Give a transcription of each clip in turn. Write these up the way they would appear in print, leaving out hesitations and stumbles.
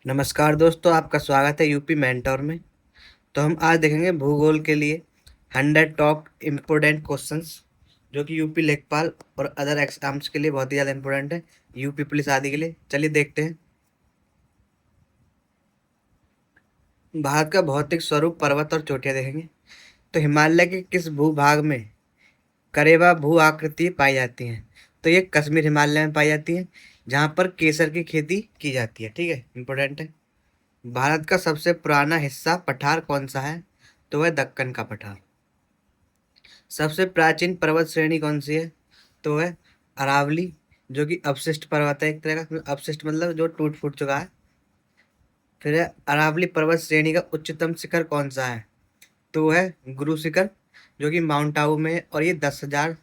नमस्कार दोस्तों, आपका स्वागत है यूपी मेंटोर में। तो हम आज देखेंगे भूगोल के लिए 100 टॉप इम्पोर्टेंट क्वेश्चंस जो कि यूपी लेखपाल और अदर एग्जाम्स के लिए बहुत ही ज़्यादा इम्पोर्टेंट है, यूपी पुलिस आदि के लिए। चलिए देखते हैं। भारत का भौतिक स्वरूप, पर्वत और चोटियाँ देखेंगे। तो हिमालय के किस भूभाग में करेवा भू आकृति पाई जाती हैं? तो ये कश्मीर हिमालय में पाई जाती है, जहाँ पर केसर की खेती की जाती है। ठीक है, इम्पोर्टेंट है। भारत का सबसे पुराना हिस्सा पठार कौन सा है? तो वह दक्कन का पठार। सबसे प्राचीन पर्वत श्रेणी कौन सी है? तो वह अरावली, जो कि अवशिष्ट पर्वत है, एक तरह का। अवशिष्ट मतलब जो टूट फूट चुका है। फिर है अरावली पर्वत श्रेणी का उच्चतम शिखर कौन सा है? तो वह है गुरु शिखर, जो कि माउंट आबू में है। और ये 10,000,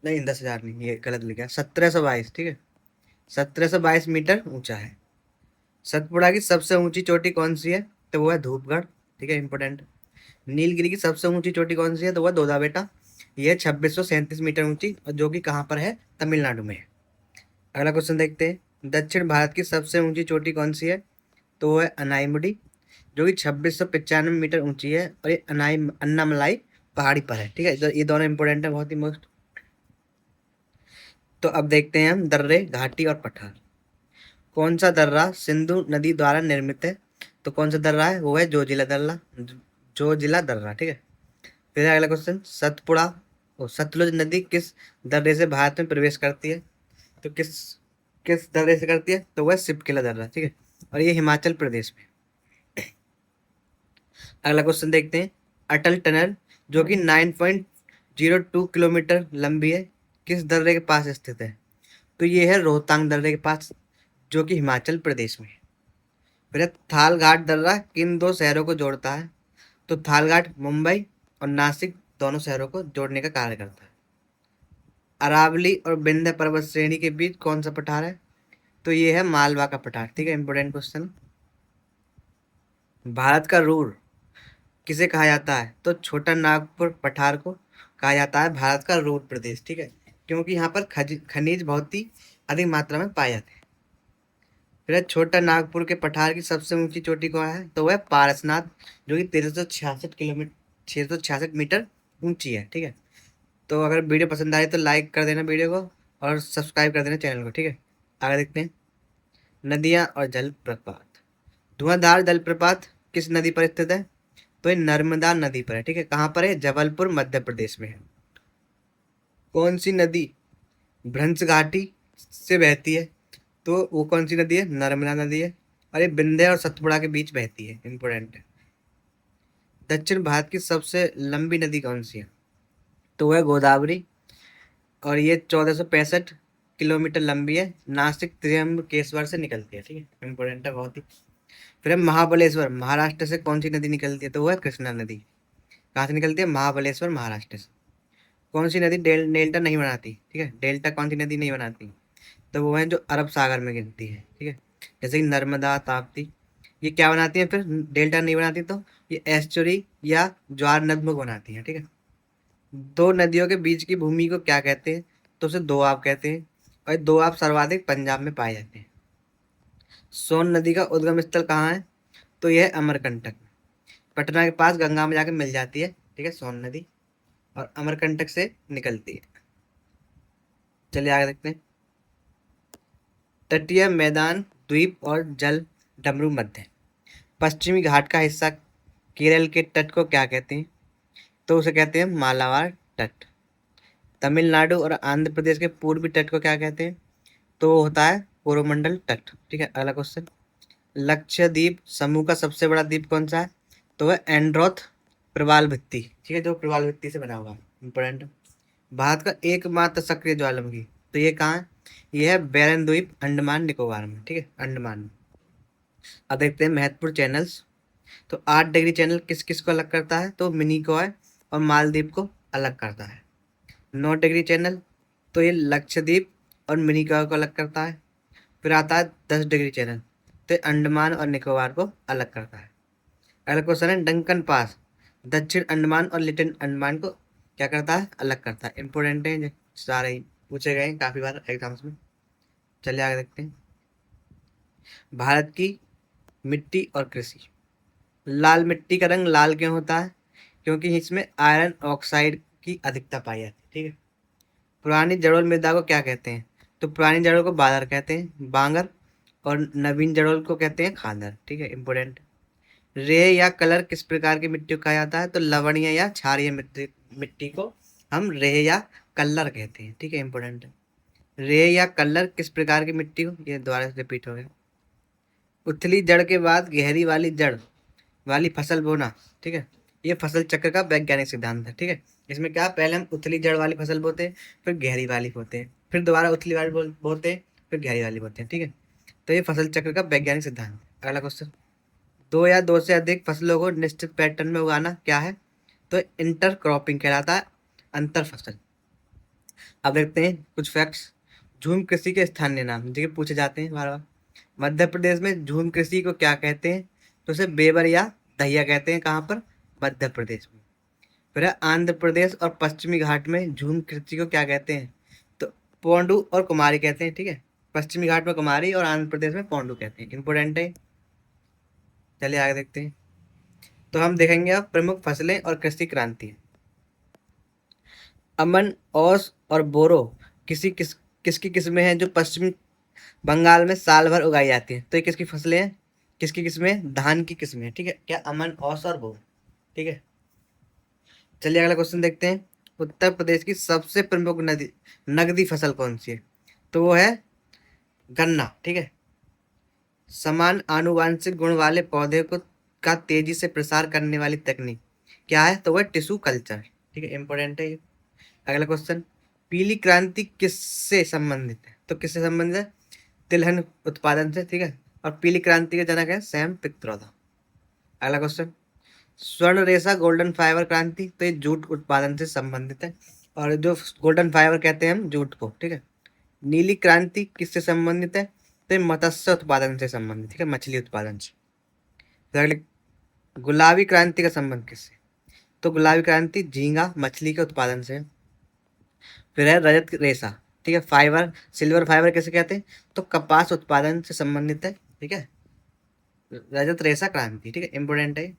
नहीं 10,000 नहीं, ये गलत लिखा है, 1722। ठीक है, 1722 मीटर ऊंचा है। सतपुड़ा की सबसे ऊंची चोटी कौन सी है? तो वो है धूपगढ़। ठीक है, इंपॉर्टेंट। नीलगिरी की सबसे ऊंची चोटी कौन सी है? तो वह दोदा बेटा। यह 2637 मीटर ऊंची, और जो कि कहाँ पर है? तमिलनाडु में है। अगला क्वेश्चन देखते हैं। दक्षिण भारत की सबसे ऊंची चोटी कौन सी है? तो वह है अनाईमुडी, जो कि 2695 मीटर ऊंची है। और ये अन्नामलाई पहाड़ी पर है। ठीक है, ये दोनों इंपॉर्टेंट है, बहुत ही मोस्ट। तो अब देखते हैं हम दर्रे, घाटी और पठार। कौन सा दर्रा सिंधु नदी द्वारा निर्मित है? तो कौन सा दर्रा है? वो है जोजिला दर्रा। जोजिला दर्रा। ठीक है। फिर अगला क्वेश्चन, सतपुड़ा और सतलुज नदी किस दर्रे से भारत में प्रवेश करती है? तो किस किस दर्रे से करती है? तो वह सिपकिला दर्रा। ठीक है, और ये हिमाचल प्रदेश में। अगला क्वेश्चन देखते हैं। अटल टनल, जो कि 9.02 किलोमीटर लंबी है, किस दर्रे के पास स्थित है? तो ये है रोहतांग दर्रे के पास, जो कि हिमाचल प्रदेश में है। फिर है थाल घाट दर्रा किन दो शहरों को जोड़ता है? तो थालघाट मुंबई और नासिक दोनों शहरों को जोड़ने का कार्य करता है। अरावली और विंध्य पर्वत श्रेणी के बीच कौन सा पठार है? तो ये है मालवा का पठार। ठीक है, इंपोर्टेंट क्वेश्चन। भारत का रूर किसे कहा जाता है? तो छोटा नागपुर पठार को कहा जाता है भारत का रूर प्रदेश। ठीक है, क्योंकि यहाँ पर खनिज बहुत ही अधिक मात्रा में पाए जाते हैं। फिर छोटा नागपुर के पठार की सबसे ऊंची चोटी कौन है? तो वह पारसनाथ, जो कि 1366 किलोमीटर 666 मीटर ऊंची है। ठीक है। तो अगर वीडियो पसंद आए तो लाइक कर देना वीडियो को, और सब्सक्राइब कर देना चैनल को। ठीक है, आगे देखते हैं। नदियाँ और जलप्रपात। धुआंधार जलप्रपात किस नदी पर स्थित है? तो ये नर्मदा नदी पर है। ठीक है, कहाँ पर है? जबलपुर मध्य प्रदेश में है। कौन सी नदी भ्रंश घाटी से बहती है? तो वो कौन सी नदी है? नर्मदा नदी है। और ये विंध्य और सतपुड़ा के बीच बहती है। इंपोर्टेंट है। दक्षिण भारत की सबसे लंबी नदी कौन सी है? तो वह गोदावरी, और ये 1465 किलोमीटर लंबी है। नासिक त्र्यंबकेश्वर से निकलती है। ठीक है, इंपोर्टेंट है बहुत ही। फिर है महाबलेश्वर, महाराष्ट्र से कौन सी नदी निकलती है? तो वो है कृष्णा नदी। कहाँ से निकलती है? महाबलेश्वर, महाराष्ट्र से। कौन सी नदी डेल्टा नहीं बनाती? ठीक है, डेल्टा कौन सी नदी नहीं बनाती? तो वो है जो अरब सागर में गिरती है। ठीक है, जैसे कि नर्मदा, ताप्ती। ये क्या बनाती है फिर? डेल्टा नहीं बनाती, तो ये एस्चुरी या ज्वार नदमुख बनाती है। ठीक है। दो नदियों के बीच की भूमि को क्या कहते हैं? तो उसे दोआब कहते हैं। और ये दोआब सर्वाधिक पंजाब में पाए जाते हैं। सोन नदी का उद्गम स्थल कहाँ है? तो यह है अमरकंटक। पटना के पास गंगा में जाके मिल जाती है। ठीक है, सोन नदी, और अमरकंटक से निकलती है। चलिए आगे देखते हैं। तटीय मैदान, द्वीप और जल डमरू मध्य। पश्चिमी घाट का हिस्सा केरल के तट को क्या कहते हैं? तो उसे कहते हैं मालाबार तट। तमिलनाडु और आंध्र प्रदेश के पूर्वी तट को क्या कहते हैं? तो वो होता है कोरोमंडल तट। ठीक है, अगला क्वेश्चन। लक्षद्वीप समूह का सबसे बड़ा द्वीप कौन सा है? तो वह एंड्रोथ प्रवाल भित्ति। ठीक है, जो प्रवाल भित्ति से बना हुआ है। इंपोर्टेंट। भारत का एकमात्र सक्रिय ज्वालामुखी, तो ये कहाँ है? ये है बैरन द्वीप, अंडमान निकोबार में। ठीक है, अंडमान में। अब देखते हैं महत्वपूर्ण चैनल्स। तो 8 डिग्री चैनल किस किस को अलग करता है? तो मिनिकॉय और मालदीव को अलग करता है। 9 डिग्री चैनल, तो ये लक्षद्वीप और मिनिकॉय को अलग करता है। फिर आता है 10 डिग्री चैनल, तो ये अंडमान और निकोबार को अलग करता है। अगला क्वेश्चन है डंकन पास, दक्षिण अंडमान और लिटिल अंडमान को क्या करता है? अलग करता है। इंपोर्टेंट है, ये सारे ही पूछे गए हैं काफी बार एग्जाम्स में। चलिए आगे देखते हैं। भारत की मिट्टी और कृषि। लाल मिट्टी का रंग लाल क्यों होता है? क्योंकि इसमें आयरन ऑक्साइड की अधिकता पाई जाती है। ठीक है। पुरानी जड़ोल मृदा को क्या कहते हैं? तो पुरानी जड़ों को बादर कहते हैं, बांगर, और नवीन जड़ोल को कहते हैं खादर। ठीक है, इंपोर्टेंट। रेय या कलर किस प्रकार की मिट्टी को कहा जाता है? तो लवणीय या क्षारीय मिट्टी मिट्टी को हम रेय या कल्लर कहते हैं। ठीक है, इंपोर्टेंट है। रेय या कल्लर किस प्रकार की मिट्टी को, ये दोबारा रिपीट हो गया। उथली जड़ के बाद गहरी वाली जड़ वाली फसल बोना। ठीक है, ये फसल चक्र का वैज्ञानिक सिद्धांत है। ठीक है, इसमें क्या, पहले हम उथली जड़ वाली फसल बोते हैं, फिर गहरी वाली बोते हैं, फिर दोबारा उथली वाली बोते हैं, फिर गहरी वाली बोते हैं। ठीक है, तो ये फसल चक्र का वैज्ञानिक सिद्धांत है। अगला क्वेश्चन, दो या दो से अधिक फसलों को निश्चित पैटर्न में उगाना क्या है? तो इंटर क्रॉपिंग कहलाता है, अंतर फसल। अब देखते हैं कुछ फैक्ट्स। झूम कृषि के स्थानीय नाम जो कि पूछे जाते हैं बार बार। मध्य प्रदेश में झूम कृषि को क्या कहते हैं? तो उसे बेबर या दहिया कहते हैं। कहाँ पर? मध्य प्रदेश में। फिर है आंध्र प्रदेश और पश्चिमी घाट में झूम कृषि को क्या कहते हैं? तो पोंडू और कुमारी कहते हैं। ठीक है, पश्चिमी घाट में कुमारी और आंध्र प्रदेश में पोंडू कहते हैं। इंपोर्टेंट है। चलिए आगे देखते हैं। तो हम देखेंगे अब प्रमुख फसलें और कृषि क्रांति। अमन, औस और बोरो किसकी किस्में हैं जो पश्चिमी बंगाल में साल भर उगाई जाती हैं? तो ये किसकी फसलें हैं? किसकी किस्में? धान की किस्में हैं। ठीक है, क्या, अमन, औस और बोरो। ठीक है, चलिए अगला क्वेश्चन देखते हैं। उत्तर प्रदेश की सबसे प्रमुख नगदी फसल कौन सी है? तो वो है गन्ना। ठीक है, समान आनुवांशिक गुण वाले पौधे को का तेजी से प्रसार करने वाली तकनीक क्या है? तो वह टिश्यू कल्चर। ठीक है, इंपॉर्टेंट है ये। अगला क्वेश्चन, पीली क्रांति किससे संबंधित है? तो किससे संबंधित है? तिलहन उत्पादन से। ठीक है, और पीली क्रांति के जनक है सैम पित्रोदा। अगला क्वेश्चन, स्वर्ण रेशा गोल्डन फाइबर क्रांति, तो ये जूट उत्पादन से संबंधित है, और जो गोल्डन फाइबर कहते हैं हम जूट को। ठीक है, नीली क्रांति किससे संबंधित है? तो ये मत्स्य उत्पादन से संबंधित। ठीक है, मछली उत्पादन से। फिर अगले, गुलाबी क्रांति का संबंध किससे? तो गुलाबी क्रांति झींगा मछली के उत्पादन से। फिर है रजत रेशा। ठीक है, फाइबर, सिल्वर फाइबर कैसे कहते हैं? तो कपास उत्पादन से संबंधित है। ठीक है, रजत रेशा क्रांति। ठीक है, इंपोर्टेंट है।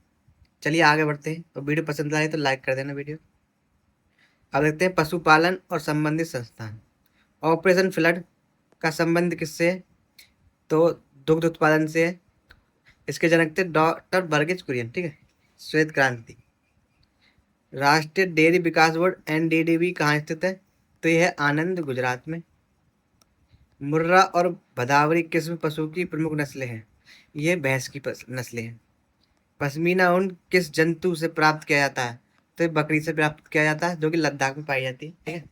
चलिए आगे बढ़ते हैं। तो वीडियो पसंद आए तो लाइक कर देना वीडियो। अब देखते हैं पशुपालन और संबंधित संस्थान। ऑपरेशन फ्लड का संबंध किससे है? तो दुग्ध उत्पादन से है। इसके जनक थे डॉक्टर वर्गीज कुरियन। ठीक है, श्वेत क्रांति। राष्ट्रीय डेयरी विकास बोर्ड एनडीडीबी कहाँ स्थित है? तो यह है आनंद, गुजरात में। मुर्रा और भदावरी किस्म पशु की प्रमुख नस्लें हैं? ये भैंस की नस्लें हैं। पश्मीना ऊन किस जंतु से प्राप्त किया जाता है? तो ये बकरी से प्राप्त किया जाता है, जो कि लद्दाख में पाई जाती है। ठीक है,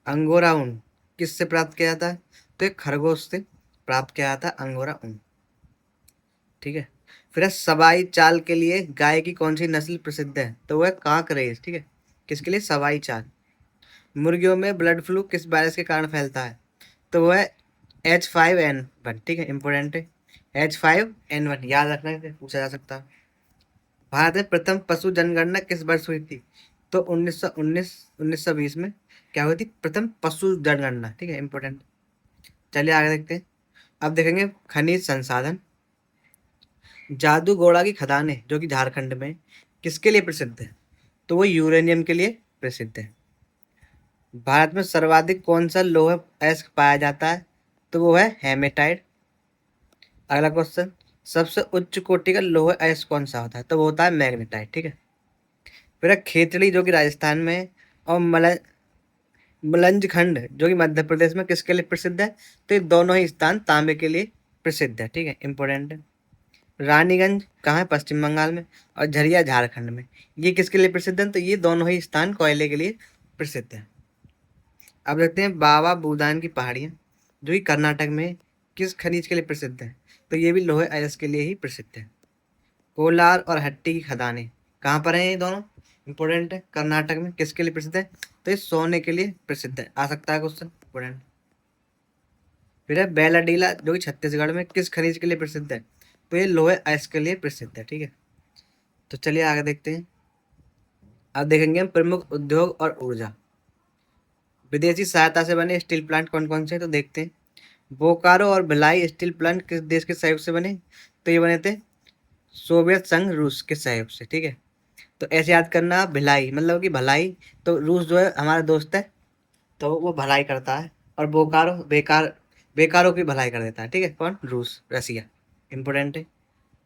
अंगोरा ऊन किससे प्राप्त किया जाता है? तो ये खरगोश से प्राप्त किया जाता है अंगोरा ऊन। ठीक है, फिर है सवाई चाल के लिए गाय की कौन सी नस्ल प्रसिद्ध है? तो वह कांकरेज। ठीक है, किसके लिए? सवाई चाल। मुर्गियों में ब्लड फ्लू किस वायरस के कारण फैलता है? तो वह H5N1। ठीक है, इंपोर्टेंट है। H5N1 याद रखना है, पूछा जा सकता है। भारत में प्रथम पशु जनगणना किस वर्ष हुई थी? तो 1920 में क्या हुई थी? प्रथम पशु जनगणना। ठीक है, इंपोर्टेंट। चलिए आगे देखते हैं। अब देखेंगे खनिज संसाधन। जादूगोड़ा की खदानें जो कि झारखंड में, किसके लिए प्रसिद्ध है? तो वो यूरेनियम के लिए प्रसिद्ध है। भारत में सर्वाधिक कौन सा लौह अयस्क पाया जाता है? तो वो है हेमेटाइट। अगला क्वेश्चन, सबसे उच्च कोटि का लौह अयस्क कौन सा होता है? तो वो होता है मैग्नेटाइट। ठीक है, फिर है खेतड़ी जो कि राजस्थान में है, और मलंज खंड जो कि मध्य प्रदेश में, किसके लिए प्रसिद्ध है? तो ये दोनों ही स्थान तांबे के लिए प्रसिद्ध है। ठीक है, इंपोर्टेंट है। रानीगंज कहाँ है? पश्चिम बंगाल में। और झरिया झारखंड में, ये किसके लिए प्रसिद्ध है? तो ये दोनों ही स्थान कोयले के लिए प्रसिद्ध है। अब देखते हैं बाबा बूदान की पहाड़ियाँ जो कि कर्नाटक में, किस खनिज के लिए प्रसिद्ध है? तो ये भी लोहे अयस्क के लिए ही प्रसिद्ध है। कोलार और हट्टी की खदानें कहाँ पर हैं? ये दोनों इंपोर्टेंट है। कर्नाटक में, किसके लिए प्रसिद्ध है? तो ये सोने के लिए प्रसिद्ध है। आ सकता है क्वेश्चन, इंपोर्टेंट। फिर है बेलाडीला जो कि छत्तीसगढ़ में, किस खनिज के लिए प्रसिद्ध है? तो ये लोहे अयस्क के लिए प्रसिद्ध है। ठीक है, तो चलिए आगे देखते हैं। अब देखेंगे हम प्रमुख उद्योग और ऊर्जा। विदेशी सहायता से बने स्टील प्लांट कौन कौन से हैं? तो देखते हैं। बोकारो और भिलाई स्टील प्लांट किस देश के सहयोग से बने? तो ये बने थे सोवियत संघ रूस के सहयोग से, ठीक है। तो ऐसे याद करना, भिलाई मतलब कि भलाई, तो रूस जो है हमारा दोस्त है, तो वो भलाई करता है। और बोकारो बेकार, बेकारों की भलाई कर देता है, ठीक है। कौन? रूस, रसिया। इंपोर्टेंट है।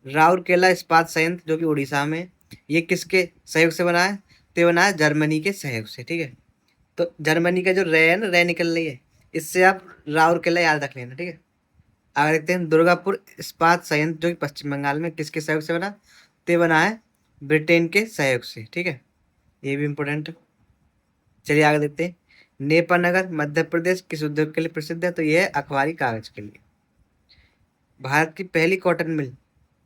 राउरकेला इस्पात संयंत्र जो कि उड़ीसा में है, ये किसके सहयोग से बना है? तो ये बना है जर्मनी के सहयोग से, ठीक है। तो जर्मनी का जो रे है ना, रे निकल रही है, इससे आप राउरकेला याद रख लेना, ठीक है। आगे देखते हैं, दुर्गापुर इस्पात संयंत्र जो कि पश्चिम बंगाल में, किसके सहयोग से बना? तो ये बना है ब्रिटेन के सहयोग से, ठीक है। ये भी इम्पोर्टेंट है। चलिए आगे देखते हैं, नेपानगर मध्य प्रदेश किस उद्योग के लिए प्रसिद्ध है? तो यह है अखबारी कागज के लिए। भारत की पहली कॉटन मिल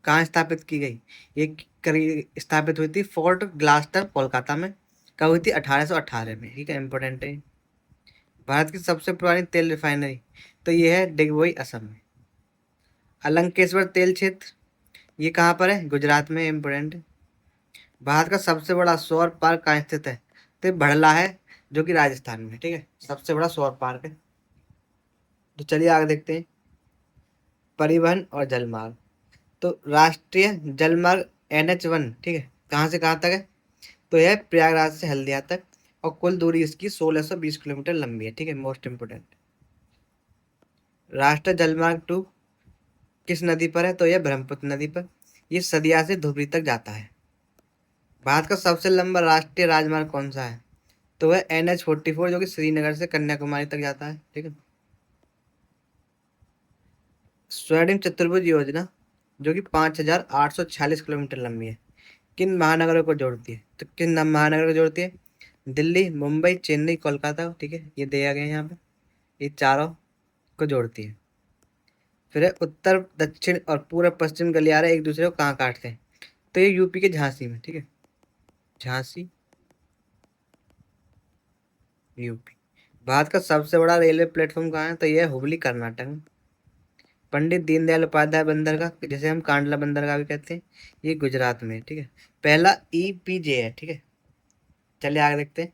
कहाँ स्थापित की गई? ये स्थापित हुई थी फोर्ट ग्लास्टर कोलकाता में। कब हुई थी? 1818 में, ठीक है। इंपॉर्टेंट है। भारत की सबसे पुरानी तेल रिफाइनरी, तो ये है डिगबोई, असम में। अलंकेश्वर तेल क्षेत्र, ये कहाँ पर है? गुजरात में। इंपॉर्टेंट है। भारत का सबसे बड़ा सौर पार्क कहाँ स्थित है? तो ये भड़ला है, जो कि राजस्थान में, ठीक है। सबसे बड़ा सौर पार्क है। तो चलिए आगे देखते हैं, परिवहन और जलमार्ग। तो राष्ट्रीय जलमार्ग NH1, ठीक है, कहाँ से कहाँ तक है? तो यह प्रयागराज से हल्दिया तक, और कुल दूरी इसकी 1620 किलोमीटर लंबी है, ठीक है। Most important. राष्ट्रीय जलमार्ग 2 किस नदी पर है? तो यह ब्रह्मपुत्र नदी पर। ये सदिया से धुबरी तक जाता है। भारत का सबसे लंबा राष्ट्रीय राजमार्ग कौन सा है? तो वह NH44 जो कि श्रीनगर से कन्याकुमारी तक जाता है, ठीक है। स्वर्णिम चतुर्भुज योजना जो कि 5846 किलोमीटर लंबी है, किन महानगरों को जोड़ती है? तो किन महानगरों को जोड़ती है? दिल्ली, मुंबई, चेन्नई, कोलकाता, ठीक है। ये दिया गया है यहाँ पे, ये चारों को जोड़ती है। फिर है उत्तर दक्षिण और पूर्व पश्चिम गलियारे एक दूसरे को कहाँ काटते हैं? तो ये यूपी के झांसी में, ठीक है। झांसी, यूपी। भारत का सबसे बड़ा रेलवे प्लेटफॉर्म कहाँ है? तो ये है हुबली, कर्नाटक में। पंडित दीनदयाल उपाध्याय बंदरगाह, जिसे हम कांडला बंदरगाह भी कहते हैं, ये गुजरात में है, ठीक है। पहला EPJ है, ठीक है। चलिए आगे देखते हैं,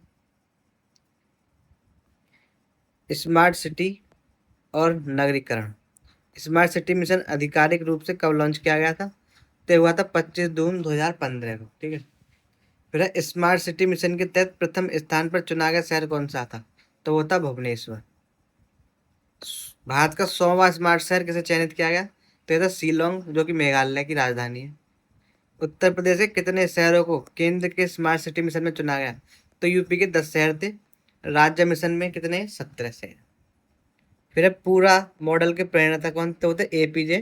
स्मार्ट सिटी और नगरीकरण। स्मार्ट सिटी मिशन आधिकारिक रूप से कब लॉन्च किया गया था? तो हुआ था 25 जून 2015 को, ठीक है। फिर है स्मार्ट सिटी मिशन के तहत प्रथम स्थान पर चुना गया शहर कौन सा था? तो वो था भुवनेश्वर। भारत का 100वां स्मार्ट शहर किसे चयनित किया गया? तो ये था शिलोंग, जो कि मेघालय की राजधानी है। उत्तर प्रदेश के कितने शहरों को केंद्र के स्मार्ट सिटी मिशन में चुना गया? तो यूपी के 10 शहर थे। राज्य मिशन में कितने? 17 शहर। फिर है पूरा मॉडल के प्रणेता कौन थे? होते APJ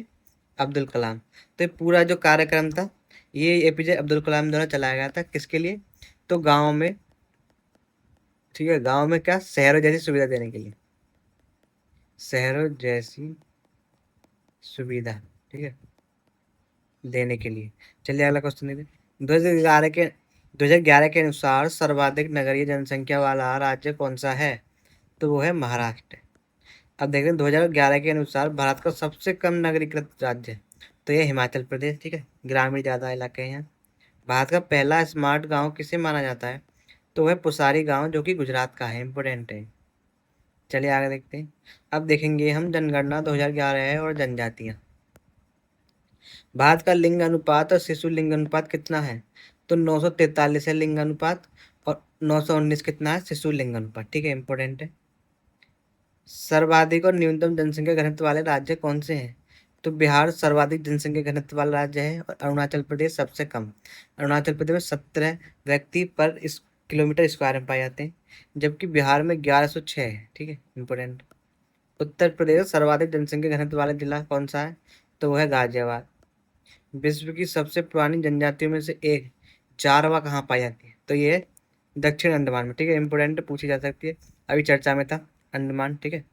अब्दुल कलाम। तो ये पूरा जो कार्यक्रम था, ये APJ अब्दुल कलाम द्वारा चलाया गया था, किसके लिए? तो गाँव में, ठीक है, गाँव में क्या, शहरों जैसी सुविधा देने के लिए, शहरों जैसी सुविधा, ठीक है, देने के लिए। चलिए अगला क्वेश्चन देखिए, 2011 के अनुसार सर्वाधिक नगरीय जनसंख्या वाला राज्य कौन सा है? तो वो है महाराष्ट्र। अब देखते हैं 2011 के अनुसार भारत का सबसे कम नगरीकृत राज्य, तो ये हिमाचल प्रदेश, ठीक है। ग्रामीण ज़्यादा इलाके हैं यहाँ। भारत का पहला स्मार्ट गांव किसे माना जाता है? तो वह पुसारी गांव, जो कि गुजरात का है। इंपोर्टेंट है। चलिए आगे देखते हैं, अब देखेंगे हम जनगणना 2011 है और जनजातियाँ। भारत का लिंग अनुपात और शिशु लिंग अनुपात कितना है? तो 943 है लिंग अनुपात, और 919 कितना है शिशु लिंग अनुपात, ठीक है। इंपोर्टेंट है। सर्वाधिक और न्यूनतम जनसंख्या घनत्व वाले राज्य कौन से हैं? तो बिहार सर्वाधिक जनसंख्या घनत्व वाला राज्य है, और अरुणाचल प्रदेश सबसे कम। अरुणाचल प्रदेश में 17 व्यक्ति पर इस किलोमीटर स्क्वायर में पाए जाते हैं, जबकि बिहार में 1106 है, ठीक है। इंपोर्टेंट। उत्तर प्रदेश सर्वाधिक जनसंख्या घनत्व वाला जिला कौन सा है? तो वह है गाजियाबाद। विश्व की सबसे पुरानी जनजातियों में से एक जारवा कहाँ पाई जाती है? तो ये दक्षिण अंडमान में, ठीक है। इंपोर्टेंट, पूछी जा सकती है, अभी चर्चा में था, अंडमान, ठीक है।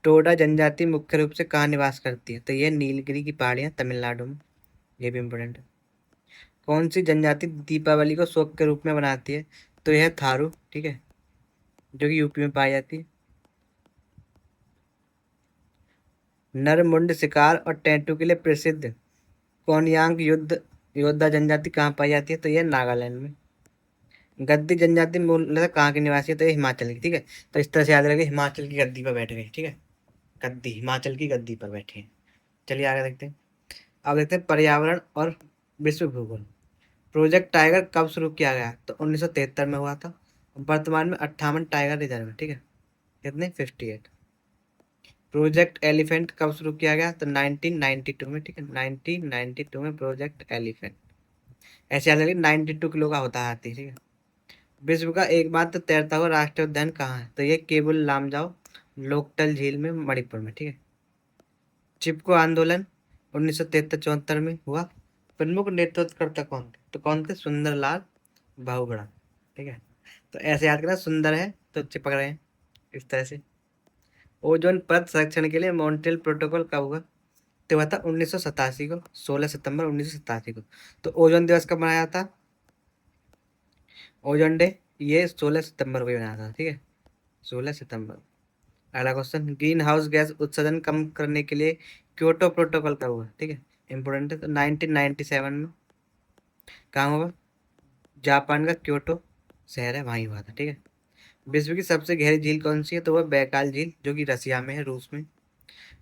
टोडा जनजाति मुख्य रूप से कहाँ निवास करती है? तो ये नीलगिरी की पहाड़ियाँ, तमिलनाडु में। ये भी इम्पोर्टेंट है। कौन सी जनजाति दीपावली को शौक के रूप में बनाती है? तो यह है थारू, ठीक है, जो कि यूपी में पाई जाती है। नरमुंड शिकार और टैटू के लिए प्रसिद्ध कोनयांग युद्ध योद्धा जनजाति कहाँ पाई जाती है? तो यह नागालैंड में। गद्दी जनजाति मूलतः कहाँ की निवासी है? तो ये हिमाचल की, ठीक है। तो इस तरह से याद रखिए, हिमाचल की गद्दी पर बैठ गई, ठीक है। गद्दी, हिमाचल की गद्दी पर बैठे हैं। चलिए आगे देखते हैं। अब देखते हैं पर्यावरण और विश्व भूगोल। प्रोजेक्ट टाइगर कब शुरू किया गया? तो 1973 में हुआ था। वर्तमान में 58 टाइगर रिजर्व है, ठीक है। कितने? 58। प्रोजेक्ट एलिफेंट कब शुरू किया गया? तो 1992 में, ठीक है। 1992 में प्रोजेक्ट एलिफेंट। ऐसे याद रखिए 92 किलो का होता है हाथी, ठीक है। विश्व का एकमात्र तैरता हुआ राष्ट्रीय उद्यान कहाँ है? तो ये केबुल लामजाओ लोकटल झील में, मणिपुर में, ठीक है। चिपको आंदोलन 1973-74 में हुआ। प्रमुख नेतृत्वकर्ता कौन थे? तो कौन थे? सुंदरलाल बहुगुणा, ठीक है। तो ऐसे याद करना, सुंदर है तो चिपक रहे हैं इस तरह से। ओजोन परत संरक्षण के लिए मॉन्ट्रियल प्रोटोकॉल कब हुआ? तो हुआ था 1987 को, 16 सितंबर 1987 को। तो ओजोन दिवस कब मनाया था? ओजोन डे ये 16 सितंबर को ही मनाया था, ठीक है। 16 सितंबर। अगला क्वेश्चन, ग्रीन हाउस गैस उत्सर्जन कम करने के लिए क्योटो प्रोटोकॉल कब हुआ? ठीक है, इंपोर्टेंट है। तो 1997 में। कहाँ हुआ? जापान का क्योटो शहर है, वहीं हुआ था, ठीक है। विश्व की सबसे गहरी झील कौन सी है? तो वह बैकाल झील, जो कि रसिया में है, रूस में।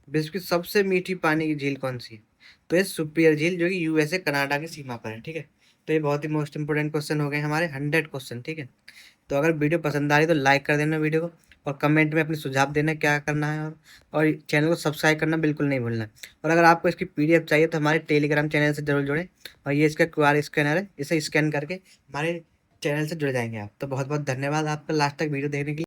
विश्व की सबसे मीठी पानी की झील कौन सी है? तो ये सुपियर झील, जो कि यूएसए कनाडा की सीमा पर है, ठीक है। तो ये बहुत ही मोस्ट इंपोर्टेंट क्वेश्चन हो गए हमारे, 100 क्वेश्चन, ठीक है। तो अगर वीडियो पसंद आ रही है तो लाइक कर देना वीडियो को, और कमेंट में अपने सुझाव देना क्या करना है, और चैनल को सब्सक्राइब करना बिल्कुल नहीं भूलना। और अगर आपको इसकी पीडीएफ चाहिए तो हमारे टेलीग्राम चैनल से जरूर जुड़ें, और ये इसका क्यूआर स्कैनर है, इसे स्कैन करके हमारे चैनल से जुड़ जाएंगे आप। तो बहुत बहुत धन्यवाद आपका लास्ट तक वीडियो देखने के लिए।